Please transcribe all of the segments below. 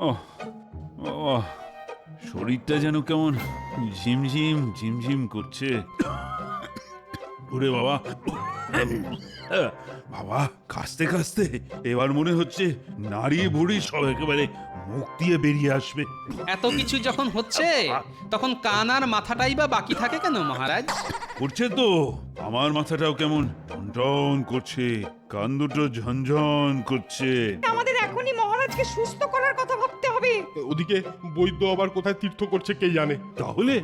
ওহ ওহ, শরীরটা যেন কেমন ঝিমঝিম ঝিমঝিম করছে। ওরে বাবা, বাবা কাশতে কাশতে এবার মনে হচ্ছে নাড়িয়ে ভুড়ি সব একেবারে মুখ দিয়ে বেরিয়ে আসবে। এত কিছু যখন হচ্ছে তখন কান আর মাথাটাই বা বাকি থাকে কেন মহারাজ? করছে তো, আমার মাথাটাও কেমন টনটন করছে, কান দুটো ঝনঝন করছে। আমাদের এখনই মহারাজকে সুস্থ করার কথা ভাবতে হবে। ওদিকে বৈদ্য আবার কোথায় তীর্থ করছে কে জানে। তাহলে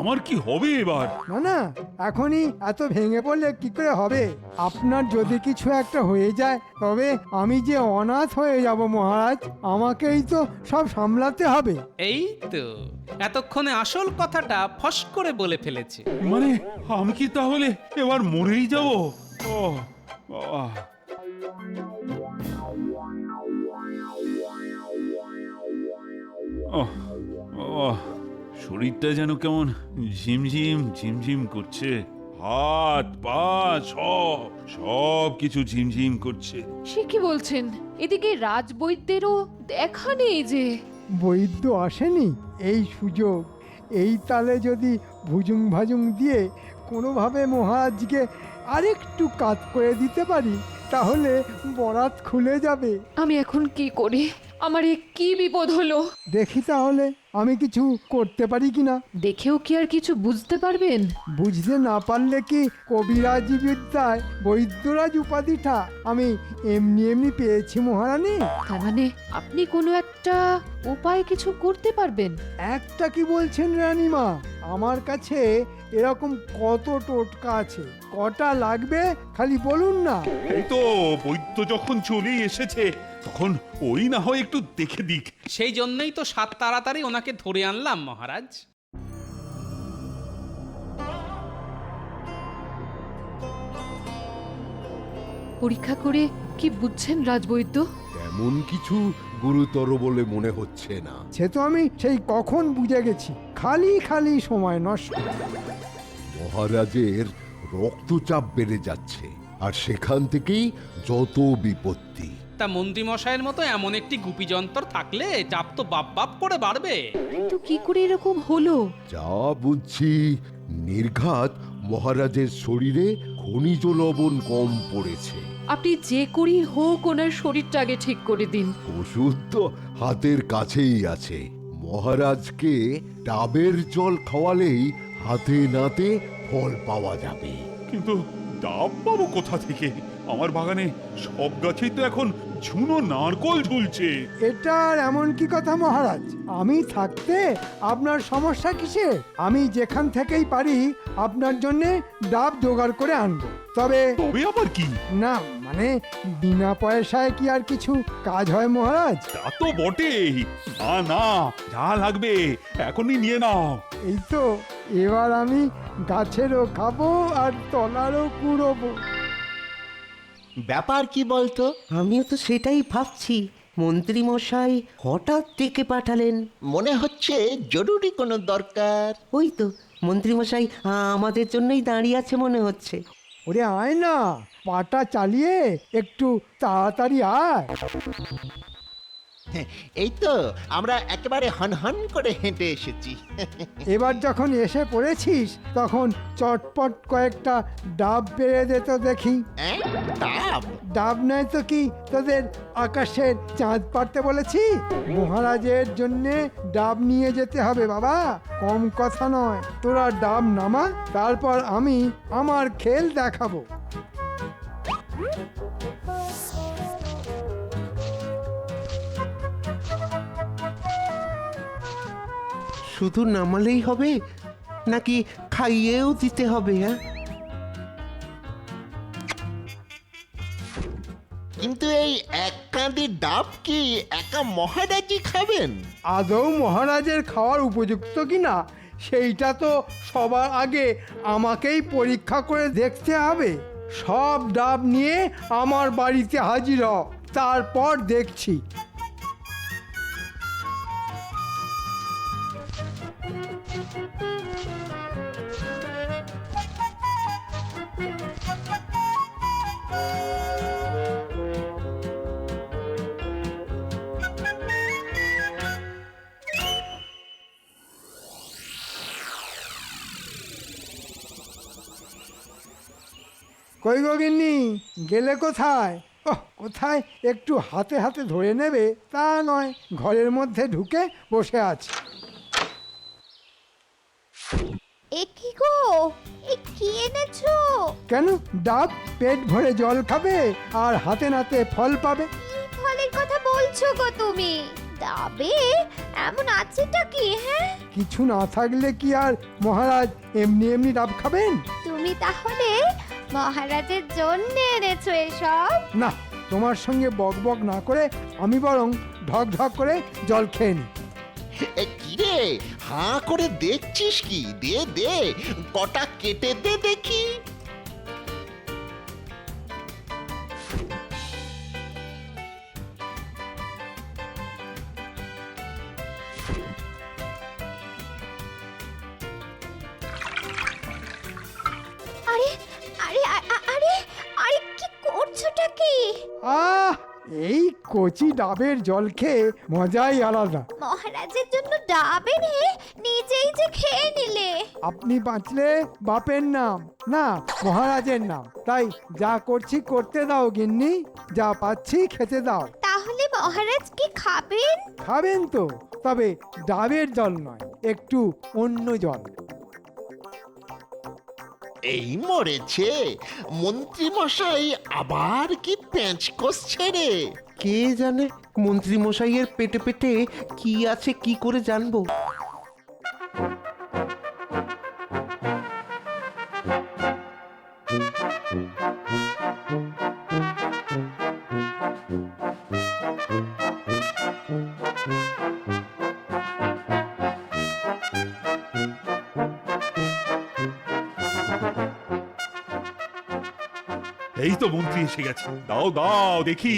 আমার কি হবে এবার? না না, এখনই এত ভেঙে পড়লে কি করে হবে? আপনার যদি কিছু একটা হয়ে যায় তবে আমি যে অনাথ হয়ে যাব মহারাজ, আমাকেই তো সব সামলাতে হবে। এই তো এতক্ষণে আসল কথাটা ফস করে বলে ফেলেছে। মানে আমি কি তাহলে এবার মরেই যাব? ও বাবা, ওহ বাবা, শরীরটা যেন কেমন ঝিমঝিম ঝিমঝিম করছে। হাত পা সব সব কিছু ঝিমঝিম করছে। সে কি বলছেন? এদিকে রাজবৈদ্যেরও দেখা নেই যে। বৈদ্য আসেনি, এই সুযোগ। এই তালে যদি ভুজুং ভাজুং দিয়ে কোনোভাবে মহারাজকে আরেকটু কাত করে দিতে পারি তাহলে বরাত খুলে যাবে। আমি এখন কি করি? আমার এ কি বিপদ হলো? দেখি তাহলে আমি কিছু করতে পারি কিনা। দেখেও কি আর কিছু বুঝতে পারবেন? বুঝতে না পারলে কি কবিরাজি বিদ্যায় বৈদ্যরাজ উপাধিটা আমি এমনি এমনি পেয়েছি মহারানী? তার মানে আপনি কোনো একটা উপায় কিছু করতে পারবেন? একটা কি বলছেন রানীমা, আমার কাছে এরকম কত টোটকা আছে, কটা লাগবে খালি বলুন না। এই তো বৈদ্য যখন চলেই এসেছে তখন ওই না হয় একটু দেখে দিক। সেই জন্যই তো সাত তাড়াতাড়ি ওনাকে ধরে আনলাম মহারাজ। পরীক্ষা করে কি বুঝছেন রাজবৈদ্য? তেমন কিছু গুরুতর বলে মনে হচ্ছে না। সে তো আমি সেই কখন বুঝে গেছি, খালি খালি সময় নষ্ট। মহারাজের রক্তচাপ বেড়ে যাচ্ছে, আর সেখান থেকেই যত বিপত্তি। তা মন্ত্রী মশাইয়ের মতো এমন একটি গুপি যন্ত্র থাকলে চাপ তো বাপ বাপ করে বাড়বে। কিন্তু কি করে এরকম হলো? যা বুঝছি নির্ঘাত মহারাজের শরীরে খনিজ লবণ কম পড়েছে। আপনি যে করি হোক ওনার শরীরটা আগে ঠিক করে দিন। ওষুধ তো হাতের কাছেই আছে। মহারাজকে ডাবের জল খাওয়ালেই হাতে নাতে ফল পাওয়া যাবে। কিন্তু ডাব পাবো কোথা থেকে? আমার বাগানে সব গাছেই তো এখন ঝুনো নারকল ঝুলছে। এটা আর এমন কি কথা মহারাজ? আমি থাকতে আপনার সমস্যা কিসে? আমি যেখান থেকেই পারি আপনার জন্য ডাব জোগাড় করে আনবো। তবে তবে আবার কি? না মানে বিনা পয়সায় কি আর কিছু কাজ হয় মহারাজ? তা তো বটেই। না না, যা লাগবে এখনই নিয়ে নাও। এই তো, এবার আমি গাছেরও খাবো আর তলারও কুড়োবো। ব্যাপার কি বলতো? আমিও তো সেটাই ভাবছি। মন্ত্রী মশাই হঠাৎ ডেকে পাঠালেন। মনে হচ্ছে জরুরি কোনো দরকার। ওই তো মন্ত্রী মশাই আমাদের জন্যই দাঁড়িয়ে আছে মনে হচ্ছে। ওরে আয় না, পাটা চালিয়ে একটু তাড়াতাড়ি আয়। এই তো আমরা একেবারে হনহন করে হেঁটে এসেছি। এবার যখন এসে পড়েছিস তখন চটপট কয়েকটা ডাব পেরে দে তো দেখি। ডাব? ডাব নয় তো কি তোদের আকাশের চাঁদ পাড়তে বলেছি? মহারাজের জন্যে ডাব নিয়ে যেতে হবে বাবা, কম কথা নয়। তোরা ডাব নামা, তারপর আমি আমার খেল দেখাবো। শুধু নামালেই হবে নাকি খাইয়েও দিতে হবে? হ্যাঁ, কিন্তু এই এক কাঁদি ডাব কি একা মহারাজই খাবেন? আদৌ মহারাজের খাওয়ার উপযুক্ত কিনা সেইটা তো সবার আগে আমাকেই পরীক্ষা করে দেখতে হবে। সব ডাব নিয়ে আমার বাড়িতে হাজির হ, তারপর দেখছি। কই গো গিন্নি, গেলে কোথায়? ওহ, কোথায় একটু হাতে হাতে ধরে নেবে তা নয়, ঘরের মধ্যে ঢুকে বসে আছে। এ কি গো, এ কি এনেছো? কেন, ডাব পেট ভরে জল খাবে আর হাতে নাতে ফল পাবে। কি ফলের কথা বলছো গো তুমি? ডাবে এমন আছেটা কি? হ্যাঁ, কিছু না থাকলে কি আর মহারাজ এমনি এমনি ডাব খাবেন? তুমি তাহলে মহারাজের জন্য এনেছো এসব? না, তোমার সঙ্গে বক বক না করে আমি বরং ঢক ঢক করে জল খেয়ে নিই। কি রে, হাঁ করে দেখছিস কি? দে দে, কটা কেটে দে দেখি। আরে আরে আরে আরে কি করছোটা কি? আহ, এই কচি ডাবের জল খেয়ে মজাই আলাদা। মহারাজের জন্য ডাব এনে নিজেই যে খেয়ে নিলে। আপনি বাঁচলে বাপের নাম, না মহারাজের নাম। তাই যা করছি করতে দাও গিন্নি, যা পাচ্ছি খেতে দাও। তাহলে মহারাজ কি খাবেন? খাবেন তো, তবে ডাবের জল নয়, একটু অন্য জল। এই মরেছে, মন্ত্রী মশাই আবার কি প্যাঁচ কষছে রে? কে জানে মন্ত্রী মশাইয়ের পেটে পেটে কি আছে, কি করে জানবো? এই তো মন্ত্রী এসে গেছে। দাও দাও দেখি,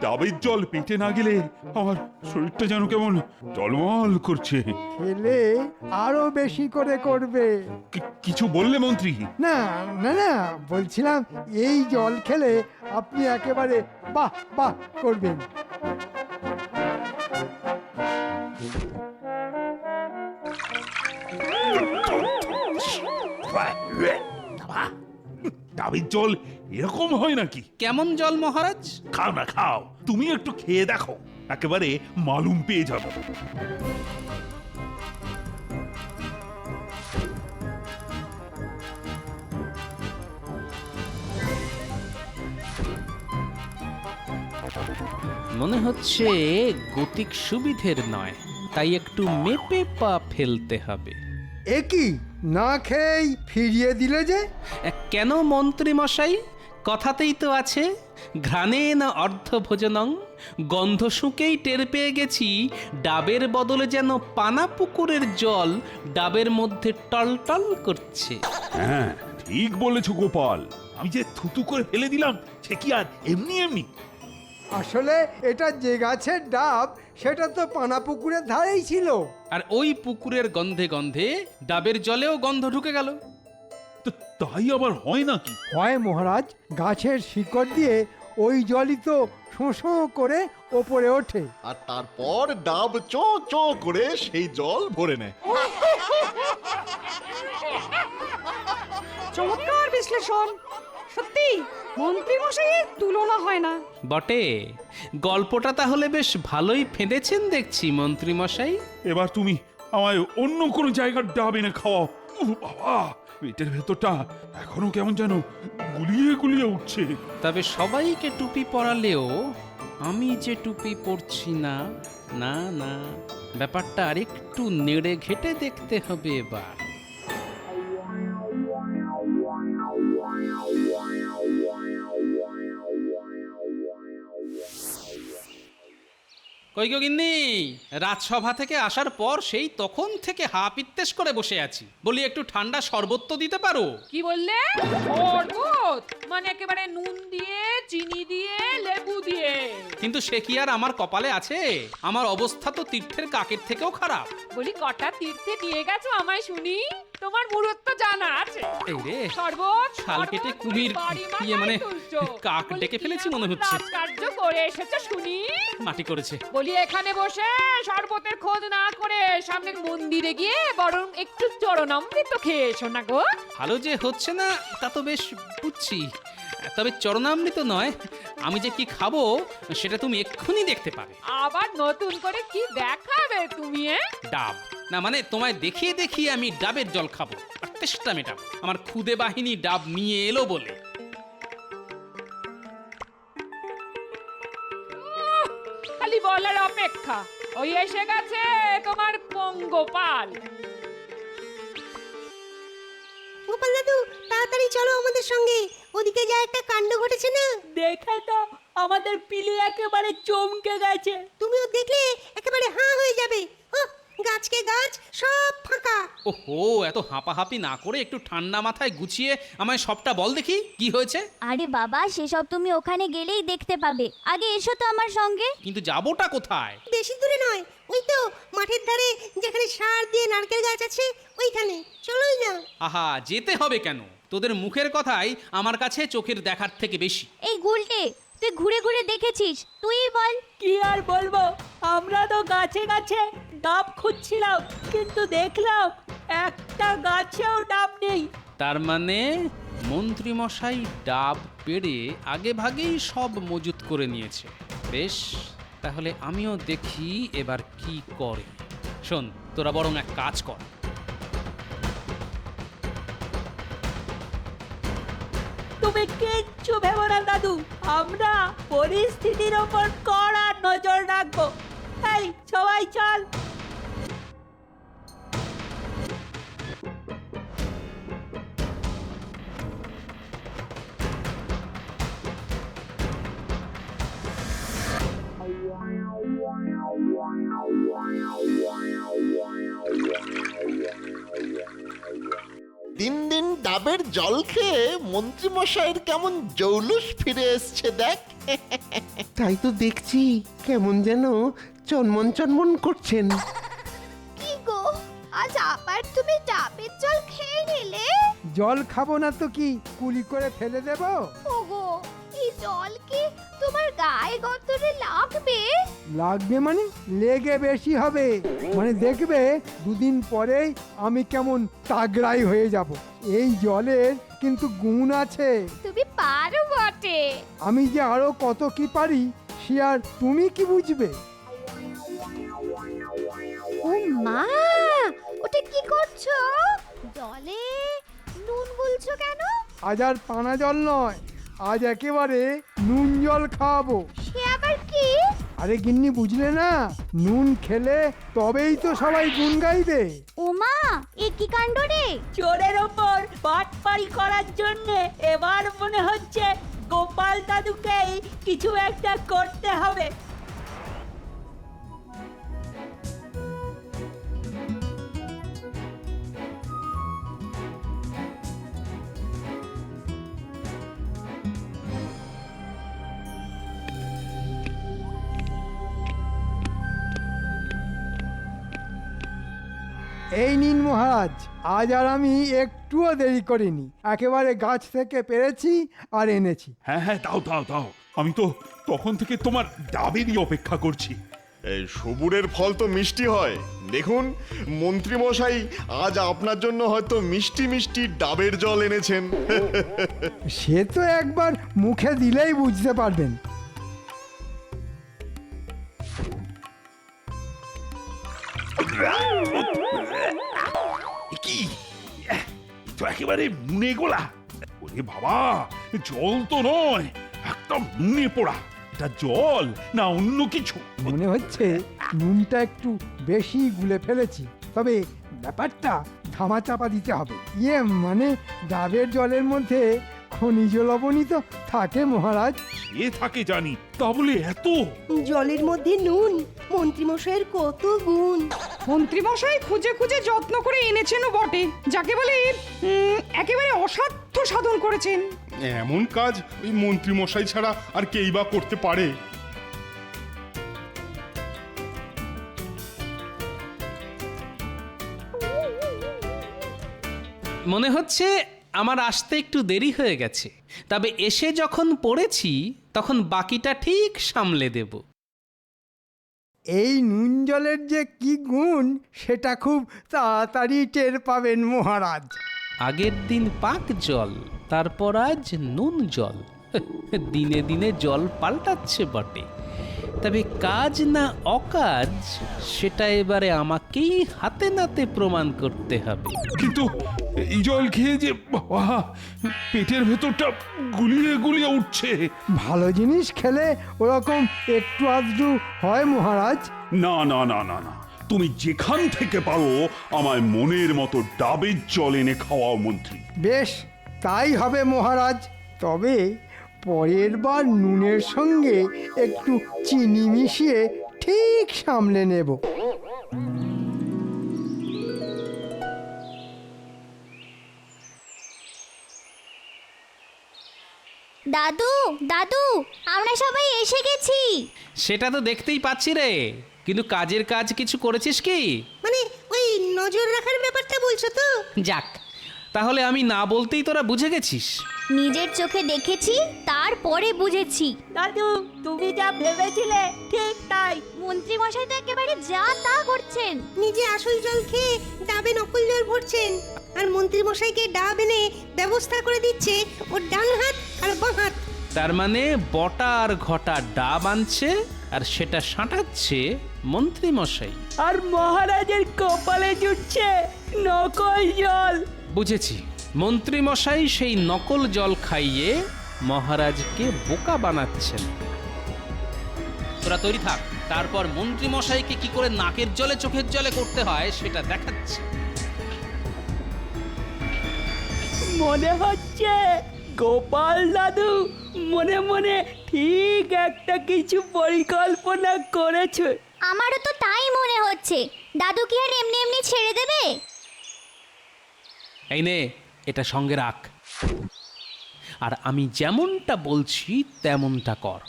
ডাবের জল পেটে না গেলে আমার শরীরটা যেন কেমন টলমল করছে। খেলে আরো বেশি করে করবে। কিছু বললে মন্ত্রী? না না না, বলছিলাম এই জল খেলে আপনি একেবারে বাহ বাহ করবেন। ডাবের জল এরকম হয় নাকি? কেমন জল মহারাজ? খাও না খাও, তুমি একটু খেয়ে দেখো, একেবারে মালুম পেয়ে যাবে। মনে হচ্ছে গতিক সুবিধের নয়, তাই একটু মেপে পা ফেলতে হবে। এ কি, না খেয়েই ফিরিয়ে দিলে যে? কেন মন্ত্রী মশাই, কথাতেই তো আছে ঘ্রাণে না অর্ধভোজনং। গন্ধ শুঁকেই টের পেয়ে গেছি ডাবের বদলে যেন পানা পুকুরের জল ডাবের মধ্যে টলটল করছে। হ্যাঁ ঠিক বলেছো গোপাল, আমি যে থুতু করে ফেলে দিলাম সে কি আর এমনি এমনি? আসলে এটা যে গাছের ডাব সেটা তো পানা পুকুরের ধারেই ছিল। আর ওই পুকুরের গন্ধে গন্ধে ডাবের জলেও গন্ধ ঢুকে গেল। তো তাই আবার হয় নাকি? হয় মহারাজ, গাছের শিকড় দিয়ে ওই জলই তো শোঁ করে ওপরে ওঠে। আর তারপর ডাব চো চো করে সেই জল ভরে নেয়। চমৎকার বিশ্লেষণ, সত্যি মন্ত্রী মশাইয়ের তুলনা হয় না। বটে, গল্পটা তাহলে বেশ ভালোই ফেঁদেছেন দেখছি মন্ত্রী মশাই। এবার তুমি আমায় অন্য কোনো জায়গার ডাব এনে খাওয়াও। উহ, বাবা, পেটের ভেতরটা এখনো কেমন যেন গুলিয়ে গুলিয়ে উঠছে। তবে সবাইকে টুপি পরালেও আমি যে টুপি পরছি না, না না, ব্যাপারটা আরেকটু নেড়ে ঘেটে দেখতে হবে এবার। কই গো গিন্নি, রাজসভা থেকে আসার পর সেই তখন থেকে হা পিত্তেশ করে বসে আছি। বলি একটু ঠান্ডা শরবত তো দিতে পারো। কি বললে? শরবত মানে একেবারে নুন দিয়ে, চিনি দিয়ে, লেবু দিয়ে? কিন্তু সে কি আর আমার কপালে আছে? আমার অবস্থা তো তীর্থের কাকের থেকেও খারাপ। বলি কটা তীর্থে নিয়ে গেছো আমায় শুনি, তোমার মুরত জানা আছে। এই রে, শরবত শাল কেটে কুমির ইয়ে মানে কাক ডেকে ফেলেছি মনে হচ্ছে। কার্য করে এসেছো শুনি। মাটি করেছে। বলি এখানে বসে শরবতের খোঁজ না করে সামনের মন্দিরে গিয়ে বরং একটু চরণামৃত খেয়ে এসো না গো। ভালো যে হচ্ছে না তা তো বেশ বুঝছি, তবে চরণামৃত নয়, আমি যে কি খাবো সেটা তুমি এক্ষুনি দেখতে পাবে। আবার নতুন করে কি দেখাবে তুমি? ডাব না, মানে তোমায় দেখিয়ে দেখিয়ে আমি ডাবের জল খাবো আর তেষ্টা মেটাবো। আমার খুদে বাহিনী ডাব নিয়ে এলো বলে। খালি বলার অপেক্ষা। ওই এসে গেছে তোমার পঙ্গপাল। গোপাল দাদু, তাড়াতাড়ি চলো আমাদের সঙ্গে, ওদিকে যা একটা কাণ্ড ঘটেছে না। দেখে তো আমাদের পিলি একেবারে চমকে গেছে। তুমিও দেখলে একেবারে হাঁ হয়ে যাবে। গাছকে গাছ সব ফাঁকা। ওহো, এত হাঁপাহাঁপি না করে একটু ঠান্ডা মাথায় গুছিয়ে আমায় সবটা বল দেখি কি হয়েছে। আরে বাবা, সেসব তুমি ওখানে গেলেই দেখতে পাবে। আগে এসো তো আমার সঙ্গে। কিন্তু যাবোটা কোথায়? বেশি দূরে নয়, ওই তো মাঠের ধারে যেখানে সার দিয়ে নারকেল গাছ আছে ওইখানে। চলোই না। আহা, যেতে হবে কেন? তোদের মুখের কথাই আমার কাছে চোখের দেখার থেকে বেশি। এই গুলটে, তুই ঘুরে ঘুরে দেখেছিস, তুই বল। কি আর বলবো, আমরা তো গাছে গাছে ডাব খুঁজছিলাম, কিন্তু দেখলাম একটা গাছেও ডাব নেই। তার মানে মন্ত্রী মশাই ডাব পেড়ে আগে ভাগেই সব মজুত করে নিয়েছে। বেশ, তাহলে আমিও দেখি এবার কি করে। শোন, তোরা বরং এক কাজ কর, তুমি কিচ্ছু ভেবো না দাদু, আমরা পরিস্থিতির ওপর কড়া নজর রাখবো। এই সবাই চল। দিন দিন ডাবের জল খেয়ে মন্ত্রী মশাইয়ের কেমন জৌলুস ফিরে এসছে দেখ। তাই তো দেখছি, কেমন যেন চনমন চনমন করছেন। কি গো, আজ আবার তুমি ডাবের জল খেয়ে নিলে? জল খাবো না তো কি কুলি করে ফেলে দেব? ওগো, এই জল কি তোমার গায়ে গতরে লাগবে? লাগবে মানে লেগে বেশি হবে। মানে দেখবে দুদিন পরেই আমি কেমন তাগড়াই হয়ে যাব। এই জলের কিন্তু গুণ আছে। তুমি পারো বটে। আমি যে আরো কত কি পারি সে আর তুমি কি বুঝবে? ও মা, ওটা কি করছো? জলে নুন গুলছো কেন? আজ আর পানা জল নয়, আজ একেবারে নুন জল খাওয়াবো। সে আবার কি? আরে গিন্নি, বুঝলে না? নুন খেলে তবেই তো সবাই গুণ গাইবে। ও মা, এ কি কাণ্ড রে? চোরের ওপর বাটপাড়ি করার জন্য এবার মনে হচ্ছে গোপাল দাদুকেই কিছু একটা করতে হবে। এই নিন মহারাজ, আজ আর আমি একটুও দেরি করিনি, একেবারে গাছ থেকে পেরেছি আর এনেছি। হ্যাঁ হ্যাঁ, দাও দাও দাও, আমি তো তখন থেকে তোমার ডাবেরই অপেক্ষা করছি। এই সবুরের ফল তো মিষ্টি হয়। দেখুন, মন্ত্রী মশাই আজ আপনার জন্য হয়তো মিষ্টি মিষ্টি ডাবের জল এনেছেন। সে তো একবার মুখে দিলেই বুঝতে পারবেন। কি তো একেবারে নুনে গোলা? ওরে বাবা, জল তো নয়, একদম নুনে পোড়া। এটা জল না অন্য কিছু? মনে হচ্ছে নুনটা একটু বেশি গুলে ফেলেছি, তবে ব্যাপারটা ধামাচাপা দিতে হবে। মানে ডাবের জলের মধ্যে খনিজ লবণই তো থাকে মহারাজ। সে থাকে জানি, তা বলে এত? জলের মধ্যে নুন, মন্ত্রী মশাইয়ের কত গুণ। মন্ত্রী মশাই খুঁজে খুঁজে যত্ন করে এনেছেনও বটে, যাকে বলে একেবারে অসাধ্য সাধন করেছেন। এমন কাজ ওই মন্ত্রী মশাই ছাড়া আর কেই বা করতে পারে? মনে হচ্ছে আমার আসতে একটু দেরি হয়ে গেছে, তবে এসে যখন পড়েছি তখন বাকিটা ঠিক সামলে দেব। এই নুন জলের যে কি গুণ সেটা খুব তাড়াতাড়ি টের পাবেন মহারাজ। আগের দিন পাক জল, তারপর আজ নুন জল, দিনে দিনে জল পাল্টাচ্ছে বটে, তবে কাজ না অকাজ সেটা এবারে আমাকেই হাতে নাতে প্রমাণ করতে হবে। কিন্তু এই জল খেয়ে যে বাবা, পেটের ভেতরটা গুলিয়ে গুলিয়ে উঠছে। ভালো জিনিস খেলে ওরকম একটু আধটু হয় মহারাজ। না না না না না, তুমি যেখান থেকে পারো আমায় মনের মতো ডাবের জল এনে খাওয়াও মন্ত্রী। বেশ, তাই হবে মহারাজ। তবে পরের বার নুনের সঙ্গে একটু চিনি মিশিয়ে ঠিক সামলে নেব। দাদু দাদু, আমরা সবাই এসে গেছি। সেটা তো দেখতেই পাচ্ছি রে, কিন্তু কাজের কাজ কিছু করেছিস কি? মানে ওই নজর রাখার ব্যাপারটা বলছো তো? যাক, তাহলে আমি না বলতেই তোরা বুঝে গেছিস। নিজের চোখে দেখেছি, তারপরে বুঝেছি। দাদু, তুমি যা ভেবেছিলে ঠিক তাই। মন্ত্রী মশাই তো একেবারে যা তা করছেন। নিজে আসল জল খেয়ে ডাবে নকল জল ভরছেন, আর মন্ত্রী মশাইকে ডাব এনে ব্যবস্থা করে দিচ্ছে ওর ডান হাত আর বাঁ হাত। তার মানে বটা আর ঘটা ডাব আনছে, আর সেটা সাঁটাচ্ছে মন্ত্রী মশাই। আর মহারাজের কপালে জুটছে নকল জল। বুঝেছি, মন্ত্রী মশাই সেই নকল জল খাইয়ে মহারাজকে বোকা বানাচ্ছেন। তোরা তৈরি থাক, তারপর মন্ত্রী মশাইকে কি করে নাকের জলে চোখের জলে করতে হয় সেটা দেখাচ্ছি। মনে হচ্ছে গোপাল দাদু মনে মনে ঠিক একটা কিছু পরিকল্পনা করেছে। আমারও তো তাই মনে হচ্ছে। দাদু কি আর এমনি এমনি ছেড়ে দেবে? এই নে, এটা সঙ্গে রাখ, আর আমি যেমনটা বলছি তেমনটা কর।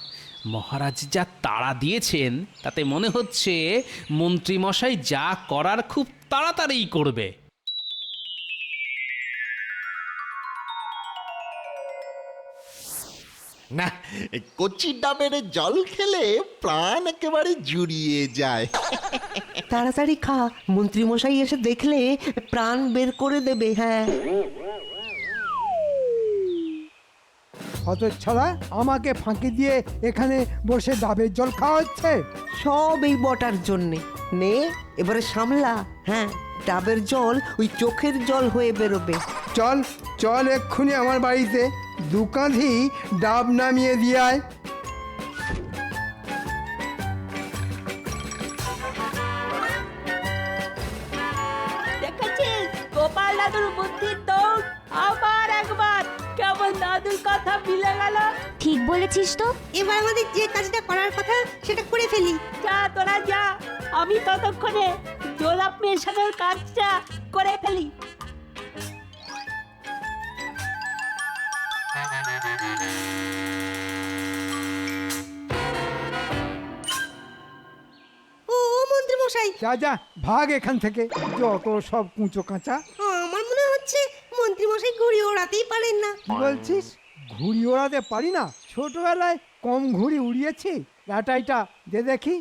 মহারাজ যা তাড়া দিয়েছেন তাতে মনে হচ্ছে মন্ত্রী মশাই যা করার খুব তাড়াতাড়িই করবে। না, এই কচি ডাবের জল খেলে প্রাণ একেবারে জুড়িয়ে যায়। তাড়াতাড়ি খা, মন্ত্রী মশাই এসে দেখলে প্রাণ বের করে দেবে। হ্যাঁ, হতচ্ছাড়া, আমাকে ফাঁকি দিয়ে এখানে বসে ডাবের জল খাওয়া হচ্ছে। সব এই বটার জন্যে। নে, এবারে সামলা। হ্যাঁ, ডাবের জল ওই চোখের জল হয়ে বেরোবে। চল চল, এক্ষুনি আমার বাড়িতে দু কাঁধি ডাব নামিয়ে দিয়ে আয়। দেখেছিস গোপাল দাদুর বুদ্ধির দৌড়? আবার একবার কেমন দাদুর কথা মিলে গেল। ঠিক বলেছিস তো। এবার আমাদের যে কাজটা করার কথা সেটা করে ফেলি। যা তোরা যা, আমি ততক্ষণে জোলাপ মেশানোর কাজটা করে ফেলি। ও মন্ত্রী মশাই, যা যা, ভাগ এখান থেকে, যত সব কুঁচো কাঁচা। আমার মনে হচ্ছে মন্ত্রী মশাই ঘুড়ি ওড়াতেই পারেন না। কি বলছিস? ঘুড়ি ওড়াতে পারি না? ছোটবেলায় কম ঘুড়ি উড়িয়েছি। লাটাইটা দে দেখি।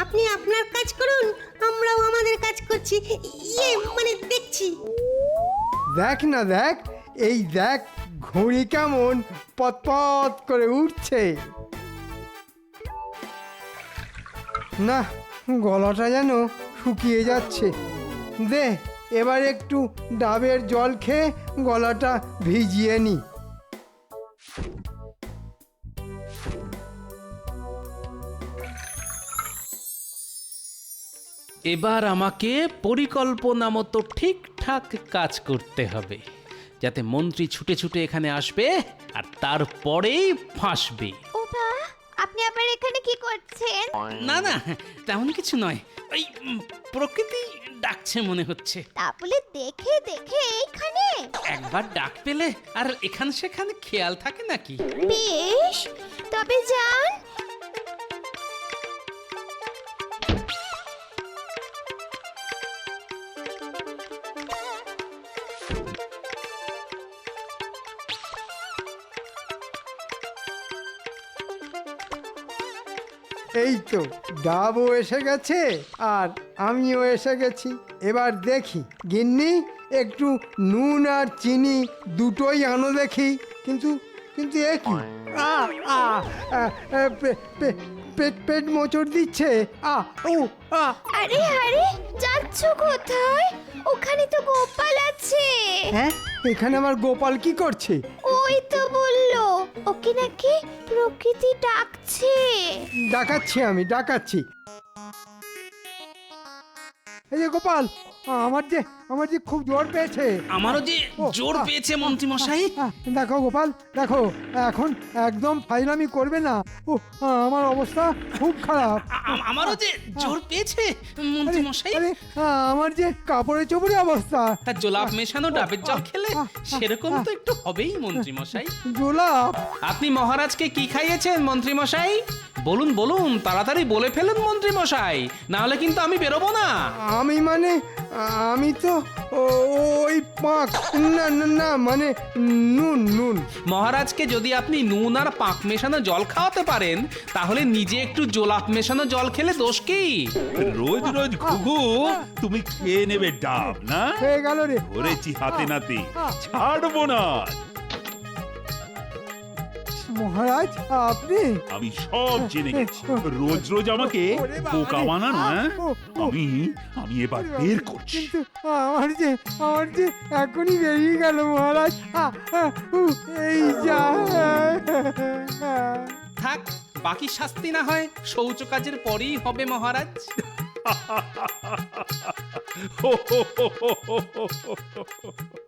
আপনি আপনার কাজ করুন, আমরাও আমাদের কাজ করছি। মানে দেখছি। দেখ না দেখ, এই দেখ ঘুড়ি কেমন পতপত করে উঠছে। না, গলাটা যেন শুকিয়ে যাচ্ছে। দে, এবার একটু ডাবের জল খেয়ে গলাটা ভিজিয়ে নি। এবার আমাকে পরিকল্পনা মতো ঠিকঠাক কাজ করতে হবে, যাতে মন্ত্রী ছুটে ছুটে এখানে আসবে আর তারপরেই ফাঁসবে। ওবা, আপনি আবার এখানে কি করছেন? না না, তেমন কিছু নয়, ওই প্রকৃতি ডাকছে মনে হচ্ছে। তা বলে দেখে দেখে এইখানে? একবার ডাক পেলে আর এখান সেখানে খেয়াল থাকে নাকি? বেশ, তবে যান। এই তো ডাবও এসে গেছে আর আমিও এসে গেছি। এবার দেখি গিন্নি একটু নুন আর চিনি দুটোই আনো দেখি। কিন্তু কিন্তু এ কি? আ আ আ, আ, পেট পেট মোচড় দিচ্ছে। আ ও আ আরে আরে যাচ্ছ কোথায়? ওখানে তো গোপাল আছে। হ্যাঁ, এখানে আমার গোপাল কি করছে? ওই তো বললো ওকে নাকি প্রকৃতি ডাকছে। ডাকাচ্ছি, আমি ডাকাচ্ছি। এই যে গোপাল, আমার যে খুব জোর পেয়েছে। আমারও যে ও, জোর পেয়েছে মন্ত্রী মশাই। দেখো গোপাল, দেখো এখন একদম ফাইলামি করবে না। ও আমার অবস্থা খুব খারাপ। আমারও যে জোর পেয়েছে মন্ত্রী মশাই। আরে আমার যে কাপড়ে চোপড়ে অবস্থা। তা জোলাপ মেশানো ডাবের জল খেলে সেরকম তো একটু হবেই মন্ত্রী মশাই। জোলাপ? আপনি মহারাজকে কি খাইয়েছেন মন্ত্রী মশাই? বলুন বলুন, তাড়াতাড়ি বলে ফেলুন মন্ত্রী মশাই, না হলে কিন্তু আমি বেরোবো না। আমি তো ওই পাক না না না মানে নুন। মহারাজকে যদি আপনি নুন আর পাক মেশানো জল খাওয়াতে পারেন, তাহলে নিজে একটু জোলাপ মেশানো জল খেলে দোষ কি? রোজ রোজ ঘুঘু তুমি খেয়ে নেবে ডাব না? হয়ে গেল রে। ধরেছি হাতে নাতে, ছাড়বো না। মহারাজ আপনি? আমি সব জেনে গেছি। রোজ রোজ আমাকে বোকা বানানো, হ্যাঁ? আমি এবার বের করছি। কিন্তু আমার যে এখনই বেরিয়ে গেল মহারাজ। এই যা। থাক, বাকি শাস্তি না হয় শৌচ কাজের পরেই হবে মহারাজ। হো হো হো হো হো হো হো।